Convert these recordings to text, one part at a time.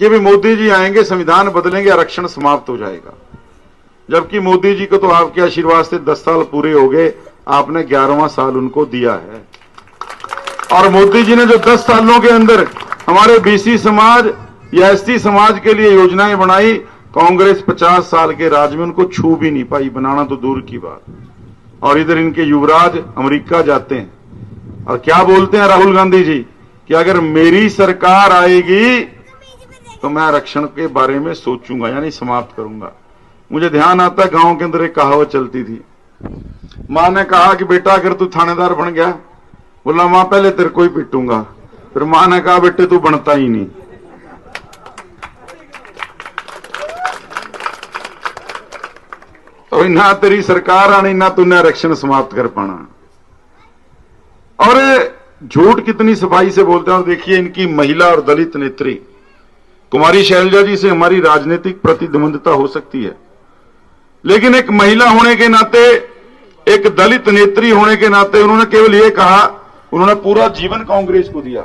कि भी मोदी जी आएंगे, संविधान बदलेंगे, आरक्षण समाप्त हो जाएगा। जबकि मोदी जी को तो आपके आशीर्वाद से 10 साल पूरे हो गए, आपने 11वां साल उनको दिया है। और मोदी जी ने जो 10 सालों के अंदर हमारे बीसी समाज या एसटी समाज के लिए योजनाएं बनाई, कांग्रेस 50 साल के राज में उनको छू भी नहीं पाई, बनाना तो दूर की बात। और इधर इनके युवराज अमेरिका जाते हैं और क्या बोलते हैं राहुल गांधी जी कि अगर मेरी सरकार आएगी तो मैं आरक्षण के बारे में सोचूंगा, यानी समाप्त करूंगा। मुझे ध्यान आता है, गांव के अंदर एक कहावत चलती थी। मां ने कहा कि बेटा अगर तू थानेदार बन गया, बोला मां पहले तेरे को ही पिटूंगा। फिर मां ने कहा बेटे तू बनता ही नहीं। तो ना तेरी सरकार आनी, ना तूने आरक्षण समाप्त कर पाना। और झूठ कितनी सफाई से बोलते हैं। और देखिए इनकी महिला और दलित नेत्री कुमारी शैलजा जी से हमारी राजनीतिक प्रतिद्वंद्विता हो सकती है, लेकिन एक महिला होने के नाते, एक दलित नेत्री होने के नाते उन्होंने केवल ये कहा, उन्होंने पूरा जीवन कांग्रेस को दिया।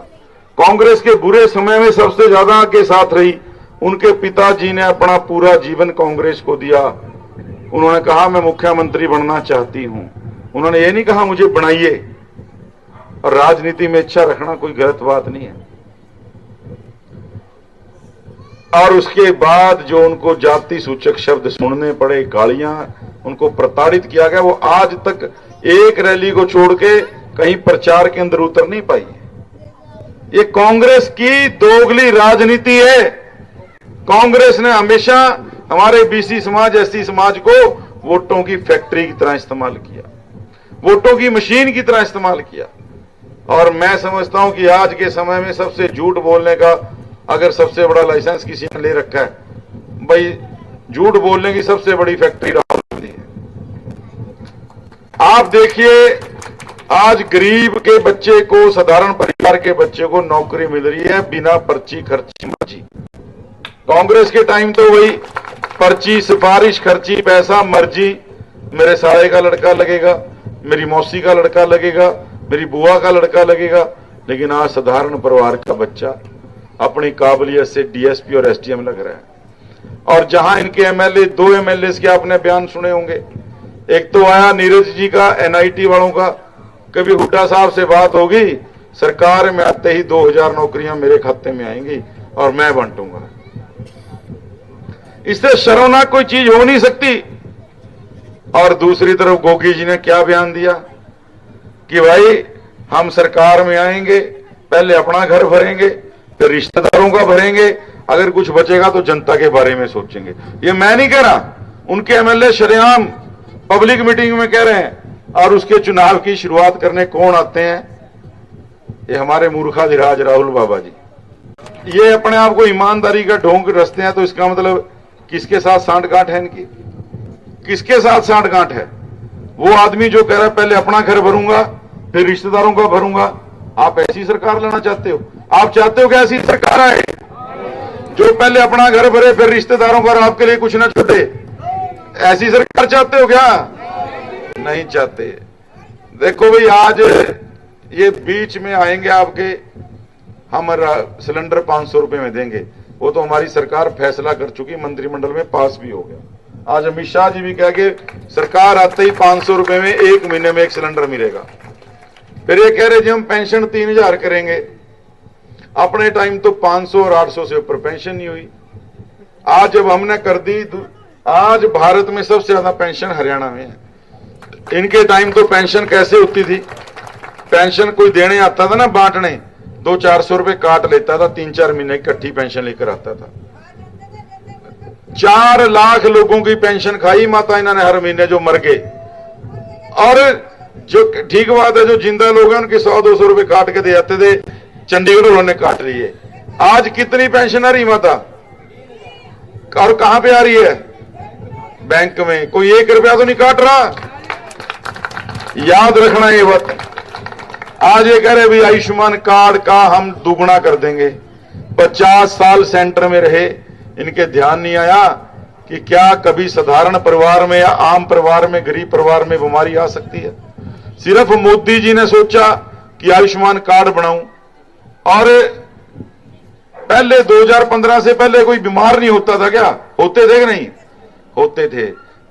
कांग्रेस के बुरे समय में सबसे ज्यादा के साथ रही। उनके पिताजी ने अपना पूरा जीवन कांग्रेस को दिया। उन्होंने कहा मैं मुख्यमंत्री बनना चाहती हूं। उन्होंने ये नहीं कहा मुझे बनाइए। और राजनीति में इच्छा रखना कोई गलत बात नहीं है। और उसके बाद जो उनको जाति सूचक शब्द सुनने पड़े, गालियां, उनको प्रताड़ित किया गया, वो आज तक एक रैली को छोड़ के कहीं प्रचार के अंदर उतर नहीं पाई। ये कांग्रेस की दोगली राजनीति है। कांग्रेस ने हमेशा हमारे बीसी समाज, एसटी समाज को वोटों की फैक्ट्री की तरह इस्तेमाल किया, वोटों की मशीन की तरह इस्तेमाल किया। और मैं समझता हूं कि आज के समय में सबसे झूठ बोलने का अगर सबसे बड़ा लाइसेंस किसी ने ले रखा है, भाई झूठ बोलने की सबसे बड़ी फैक्ट्री राहुल गांधी है। आप देखिए आज गरीब के बच्चे को, साधारण परिवार के बच्चे को नौकरी मिल रही है बिना पर्ची खर्ची मर्जी। कांग्रेस के टाइम तो वही पर्ची, सिफारिश, खर्ची, पैसा, मर्जी। मेरे साले का लड़का लगेगा, मेरी मौसी का लड़का लगेगा, मेरी बुआ का लड़का लगेगा। लेकिन आज साधारण परिवार का बच्चा अपनी काबिलियत से डीएसपी और एसडीएम लग रहा है। और जहां इनके एमएलए, 2 एमएलए के आपने बयान सुने होंगे। एक तो आया नीरज जी का, एनआईटी वालों का। कभी हुड्डा साहब से बात होगी, सरकार में आते ही 2000 नौकरियां मेरे खाते में आएंगी और मैं बांटूंगा। इससे शर्मनाक कोई चीज हो नहीं सकती। और दूसरी तरफ गोगी जी ने क्या बयान दिया कि भाई हम सरकार में आएंगे, पहले अपना घर भरेंगे, फिर रिश्तेदारों का भरेंगे, अगर कुछ बचेगा तो जनता के बारे में सोचेंगे। ये मैं नहीं कह रहा, उनके एमएलए शरेआम पब्लिक मीटिंग में कह रहे हैं। और उसके चुनाव की शुरुआत करने कौन आते हैं? ये हमारे मूर्खाधिराज राहुल बाबा जी। ये अपने आप को ईमानदारी का ढोंग रचते हैं। तो इसका मतलब किसके साथ सांठगांठ है इनकी? किसके साथ सांठगांठ है? वो आदमी जो कह रहा है पहले अपना घर भरूंगा फिर रिश्तेदारों का भरूंगा। आप ऐसी सरकार लाना चाहते हो? आप चाहते हो कि ऐसी सरकार आए जो पहले अपना घर भरे फिर रिश्तेदारों का, और आपके लिए कुछ ना छोड़े? ऐसी सरकार चाहते हो क्या? नहीं चाहते। देखो भाई, आज ये बीच में आएंगे आपके, हम सिलेंडर 500 रुपए में देंगे। वो तो हमारी सरकार फैसला कर चुकी, मंत्रिमंडल में पास भी हो गया। आज अमित शाह जी भी कह के सरकार आते ही 500 रुपए में 1 महीने में 1 सिलेंडर मिलेगा। फिर ये कह रहे जी हम पेंशन 3000 करेंगे। अपने टाइम तो 500 और 800 से ऊपर पेंशन नहीं हुई। आज जब हमने कर दी, आज भारत में सबसे ज्यादा पेंशन हरियाणा में है। इनके टाइम तो पेंशन कैसे होती थी? पेंशन कोई देने आता था ना, बांटने, 200-400 रुपए काट लेता था, 3-4 महीने की इकट्ठी पेंशन लेकर आता था। 4 लाख लोगों की पेंशन खाई माता इन्होंने हर महीने जो मर गए। और जो ठीक बात है, जो जिंदा लोग हैं उनके 100-200 रुपए काट के दे जाते थे। चंडीगढ़ उन्होंने काट रही है। आज कितनी पेंशन आ रही माता? और कहां पे आ रही है? बैंक में। कोई 1 रुपया तो नहीं काट रहा। याद रखना ये बात। आज ये कह रहे भाई आयुष्मान कार्ड का हम दुगना कर देंगे। 50 साल सेंटर में रहे, इनके ध्यान नहीं आया कि क्या कभी साधारण परिवार में या आम परिवार में, गरीब परिवार में बीमारी आ सकती है। सिर्फ मोदी जी ने सोचा कि आयुष्मान कार्ड बनाऊं, और पहले 2015 से पहले कोई बीमार नहीं होता था क्या? होते थे कि नहीं होते थे?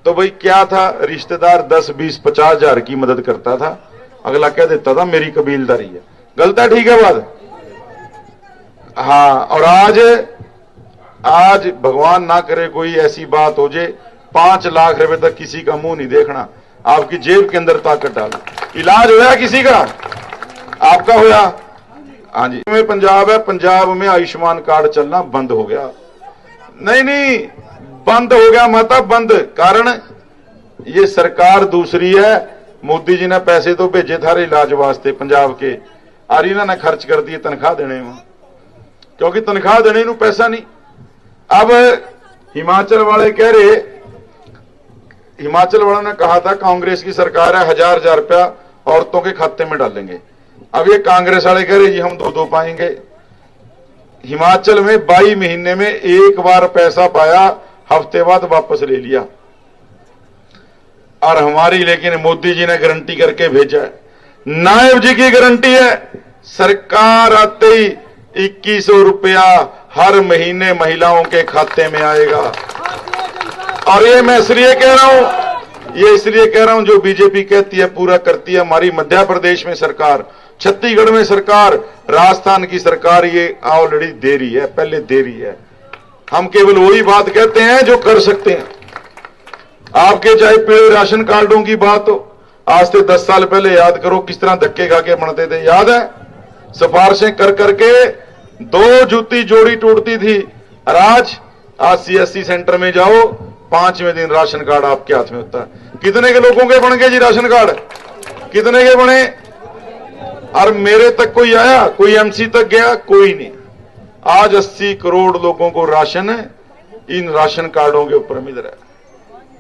तो भाई क्या था, रिश्तेदार 10, 20, 50 हजार की मदद करता था, अगला कह देता था मेरी कबीलदारी है। गलत है? ठीक है बात? हाँ। और आज भगवान ना करे कोई ऐसी बात हो जाए, 5 लाख रुपए तक किसी का मुंह नहीं देखना, आपकी जेब के अंदर ताकत डालो। इलाज होया किसी का? आपका होया? हाँ जी। में पंजाब है, पंजाब में आयुष्मान कार्ड चलना बंद हो गया। नहीं, बंद हो गया माता, बंद। कारण ये सरकार दूसरी है। मोदी जी ने पैसे तो भेजे थारे इलाज वास्ते पंजाब के, और इन्होंने खर्च कर दिए तनख्वाह देने में, क्योंकि तनख्वाह देने में पैसा नहीं। अब हिमाचल वाले कह रहे, हिमाचल वालों ने कहा था कांग्रेस की सरकार है, 1000 रुपया औरतों के खाते में डालेंगे। अब ये कांग्रेस वाले कह रहे जी हम 2 पाएंगे। हिमाचल में 22 महीने में एक बार पैसा पाया, हफ्ते बाद वापस ले लिया। और हमारी लेकिन मोदी जी ने गारंटी करके भेजा है, नायब जी की गारंटी है, सरकार आते ही 2100 रुपया हर महीने महिलाओं के खाते में आएगा। और ये मैं इसलिए कह रहा हूं, जो बीजेपी कहती है पूरा करती है। हमारी मध्य प्रदेश में सरकार, छत्तीसगढ़ में सरकार, राजस्थान की सरकार ये ऑलरेडी दे रही है, पहले दे रही है। हम केवल वही बात कहते हैं जो कर सकते हैं। आपके चाहे पीले राशन कार्डों की बात हो, आज से 10 साल पहले याद करो किस तरह धक्के खा के बनते थे, याद है? सिफारिशें कर करके 2 जूती जोड़ी टूटती थी। और आज CSC सेंटर में जाओ, 5वें दिन राशन कार्ड आपके हाथ में होता है। कितने के लोगों के बन गए जी राशन कार्ड? कितने के बने? और मेरे तक कोई आया? कोई MC तक गया? कोई नहीं। आज 80 करोड़ लोगों को राशन इन राशन कार्डों के ऊपर मिल रहा है।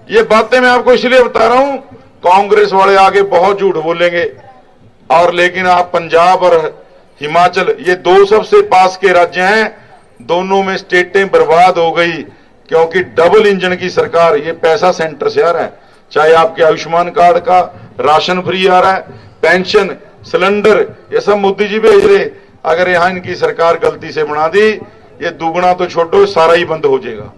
ये बातें मैं आपको इसलिए बता रहा हूं, कांग्रेस वाले आगे बहुत झूठ बोलेंगे। और लेकिन आप पंजाब और हिमाचल, ये 2 सबसे पास के राज्य हैं, दोनों में स्टेटें बर्बाद हो गई, क्योंकि डबल इंजन की सरकार। ये पैसा सेंटर से आ रहा है, चाहे आपके आयुष्मान कार्ड का राशन फ्री आ रहा है, पेंशन, सिलेंडर, ये सब मोदी जी भेज रहे। अगर यहां इनकी सरकार गलती से बना दी, ये दुगना तो छोड़ो, सारा ही बंद हो जाएगा।